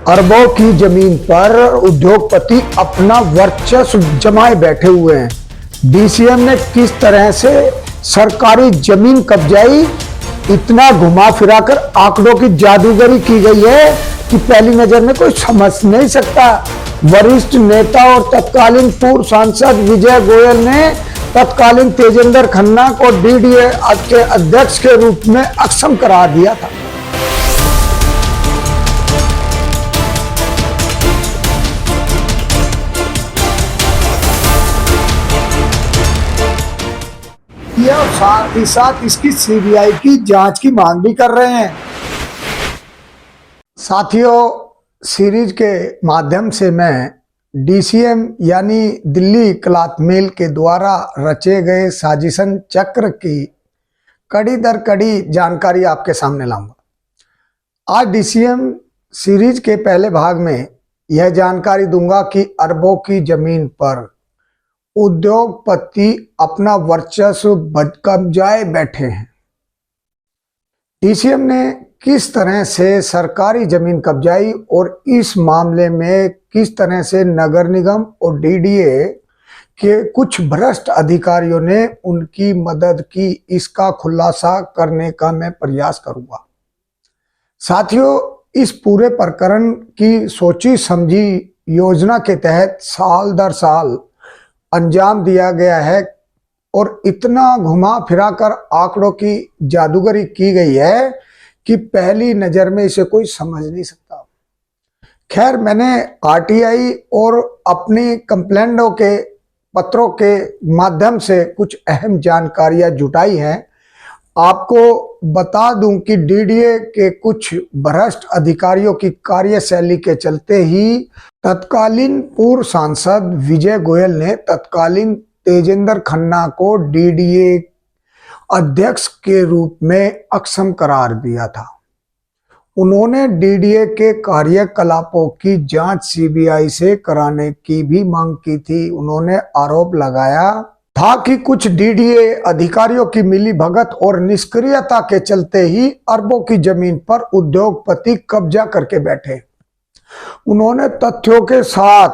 अरबों की जमीन पर उद्योगपति अपना वर्चस्व जमाए बैठे हुए हैं। डीसीएम ने किस तरह से सरकारी जमीन कब्जाई, इतना घुमा फिरा कर आंकड़ों की जादूगरी की गई है कि पहली नजर में कोई समझ नहीं सकता। वरिष्ठ नेता और तत्कालीन पूर्व सांसद विजय गोयल ने तत्कालीन तेजेंद्र खन्ना को डीडीए के अध्यक्ष के रूप में अक्षम करार दिया था। और साथ ही साथ इसकी सीबीआई की जांच की मांग भी कर रहे हैं। साथियों, सीरीज के माध्यम से मैं डीसीएम यानी दिल्ली क्लॉथ मिल के द्वारा रचे गए साजिशन चक्र की कड़ी दर कड़ी जानकारी आपके सामने लाऊंगा। आज डीसीएम सीरीज के पहले भाग में यह जानकारी दूंगा कि अरबों की जमीन पर उद्योगपति अपना वर्चस्व कब्जाए बैठे हैं। डीसीएम ने किस तरह से सरकारी जमीन कब्जाई और इस मामले में किस तरह से नगर निगम और डीडीए के कुछ भ्रष्ट अधिकारियों ने उनकी मदद की, इसका खुलासा करने का मैं प्रयास करूंगा। साथियों, इस पूरे प्रकरण की सोची समझी योजना के तहत साल दर साल अंजाम दिया गया है और इतना घुमा फिरा कर आंकड़ों की जादूगरी की गई है कि पहली नजर में इसे कोई समझ नहीं सकता। खैर, मैंने आरटीआई और अपनी कंप्लेंटों के पत्रों के माध्यम से कुछ अहम जानकारियां जुटाई हैं। आपको बता दूं कि डीडीए के कुछ भ्रष्ट अधिकारियों की कार्यशैली के चलते ही तत्कालीन पूर्व सांसद विजय गोयल ने तत्कालीन तेजेंद्र खन्ना को डीडीए अध्यक्ष के रूप में अक्षम करार दिया था। उन्होंने डीडीए के कार्यकलापों की जांच सीबीआई से कराने की भी मांग की थी। उन्होंने आरोप लगाया था कि कुछ डीडीए अधिकारियों की मिलीभगत और निष्क्रियता के चलते ही अरबों की जमीन पर उद्योगपति कब्जा करके बैठे। उन्होंने तथ्यों के साथ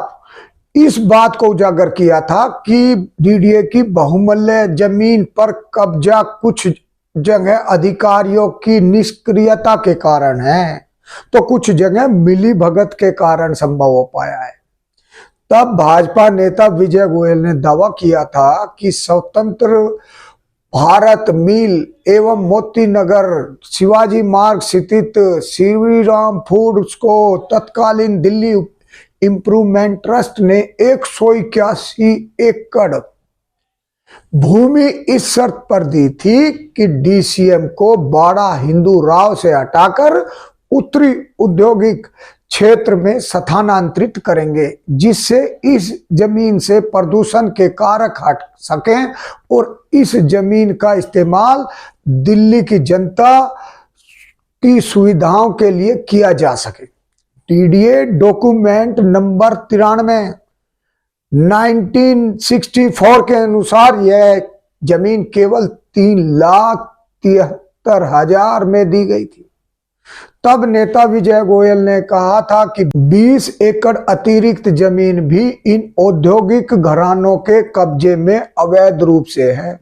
इस बात को उजागर किया था कि डीडीए की बहुमूल्य जमीन पर कब्जा कुछ जगह अधिकारियों की निष्क्रियता के कारण है, तो कुछ जगह मिलीभगत के कारण संभव हो पाया है। तब भाजपा नेता विजय गोयल ने दावा किया था कि स्वतंत्र भारत मिल एवं मोती नगर शिवाजी मार्ग स्थित श्री राम फूड्स को तत्कालीन दिल्ली इंप्रूवमेंट ट्रस्ट ने 181 एकड़ भूमि इस शर्त पर दी थी कि डीसीएम को बाड़ा हिंदू राव से हटाकर उत्तरी औद्योगिक क्षेत्र में स्थानांतरित करेंगे, जिससे इस जमीन से प्रदूषण के कारक हट सकें और इस जमीन का इस्तेमाल दिल्ली की जनता की सुविधाओं के लिए किया जा सके। डीडीए डॉक्यूमेंट नंबर 93 1964 के अनुसार यह जमीन केवल 3,73,000 में दी गई थी। तब नेता विजय गोयल ने कहा था कि 20 एकड़ अतिरिक्त जमीन भी इन औद्योगिक घरानों के कब्जे में अवैध रूप से है।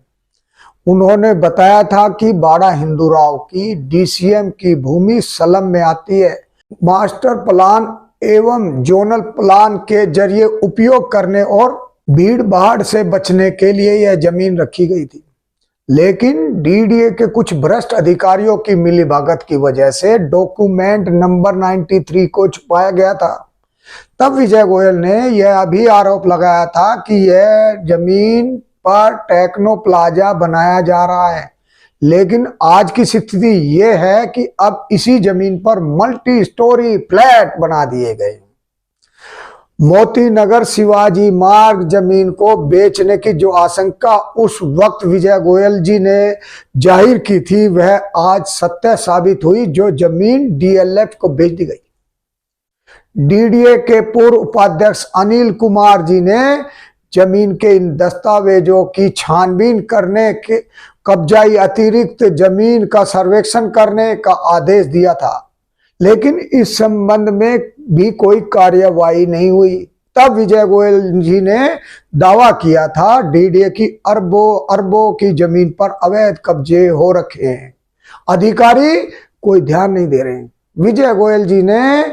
उन्होंने बताया था कि बाड़ा हिंदू राव की डीसीएम की भूमि सलम में आती है। मास्टर प्लान एवं जोनल प्लान के जरिए उपयोग करने और भीड़ भाड़ से बचने के लिए यह जमीन रखी गई थी, लेकिन डीडीए के कुछ भ्रष्ट अधिकारियों की मिलीभगत की वजह से डॉक्यूमेंट नंबर 93 को छुपाया गया था। तब विजय गोयल ने यह भी आरोप लगाया था कि यह जमीन पर टेक्नो प्लाजा बनाया जा रहा है, लेकिन आज की स्थिति यह है कि अब इसी जमीन पर मल्टी स्टोरी फ्लैट बना दिए गए। मोती नगर शिवाजी मार्ग जमीन को बेचने की जो आशंका उस वक्त विजय गोयल जी ने जाहिर की थी, वह आज सत्य साबित हुई। जो जमीन डीएलएफ को बेच दी गई। डीडीए के पूर्व उपाध्यक्ष अनिल कुमार जी ने जमीन के इन दस्तावेजों की छानबीन करने के कब्जाई अतिरिक्त जमीन का सर्वेक्षण करने का आदेश दिया था, लेकिन इस संबंध में भी कोई कार्यवाही नहीं हुई। तब विजय गोयल जी ने दावा किया था डीडीए की अरबों अरबों की जमीन पर अवैध कब्जे हो रखे हैं, अधिकारी कोई ध्यान नहीं दे रहे हैं। विजय गोयल जी ने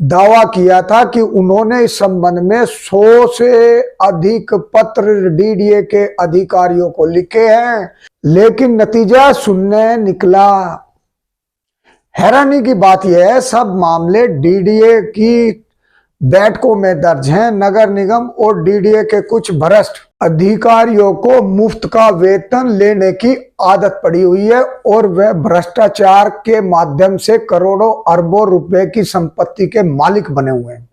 दावा किया था कि उन्होंने इस संबंध में 100 से अधिक पत्र डीडीए के अधिकारियों को लिखे हैं, लेकिन नतीजा शून्य निकला। हैरानी की बात यह है, सब मामले डीडीए की बैठकों में दर्ज हैं। नगर निगम और डीडीए के कुछ भ्रष्ट अधिकारियों को मुफ्त का वेतन लेने की आदत पड़ी हुई है और वह भ्रष्टाचार के माध्यम से करोड़ों अरबों रुपए की संपत्ति के मालिक बने हुए हैं।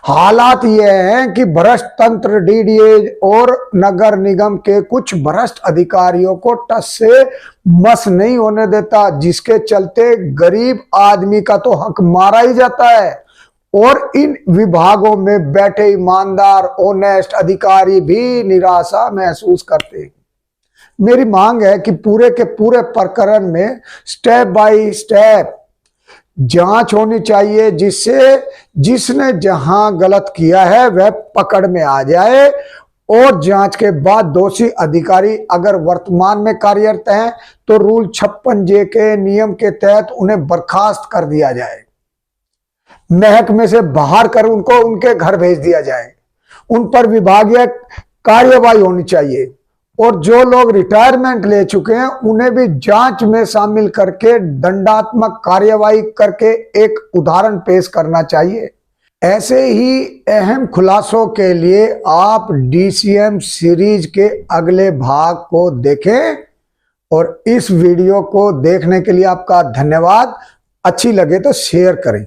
हालात यह है कि भ्रष्ट तंत्र डीडीए और नगर निगम के कुछ भ्रष्ट अधिकारियों को टस से मस नहीं होने देता, जिसके चलते गरीब आदमी का तो हक मारा ही जाता है और इन विभागों में बैठे ईमानदार ऑनेस्ट अधिकारी भी निराशा महसूस करते हैं। मेरी मांग है कि पूरे के पूरे प्रकरण में स्टेप बाय स्टेप जांच होनी चाहिए, जिससे जिसने जहां गलत किया है वह पकड़ में आ जाए और जांच के बाद दोषी अधिकारी अगर वर्तमान में कार्यरत हैं तो रूल 56J के नियम के तहत उन्हें बर्खास्त कर दिया जाए, महकमे से बाहर कर उनको उनके घर भेज दिया जाए, उन पर विभागीय कार्यवाही होनी चाहिए और जो लोग रिटायरमेंट ले चुके हैं उन्हें भी जांच में शामिल करके दंडात्मक कार्यवाही करके एक उदाहरण पेश करना चाहिए। ऐसे ही अहम खुलासों के लिए आप डीसीएम सीरीज के अगले भाग को देखें और इस वीडियो को देखने के लिए आपका धन्यवाद। अच्छी लगे तो शेयर करें।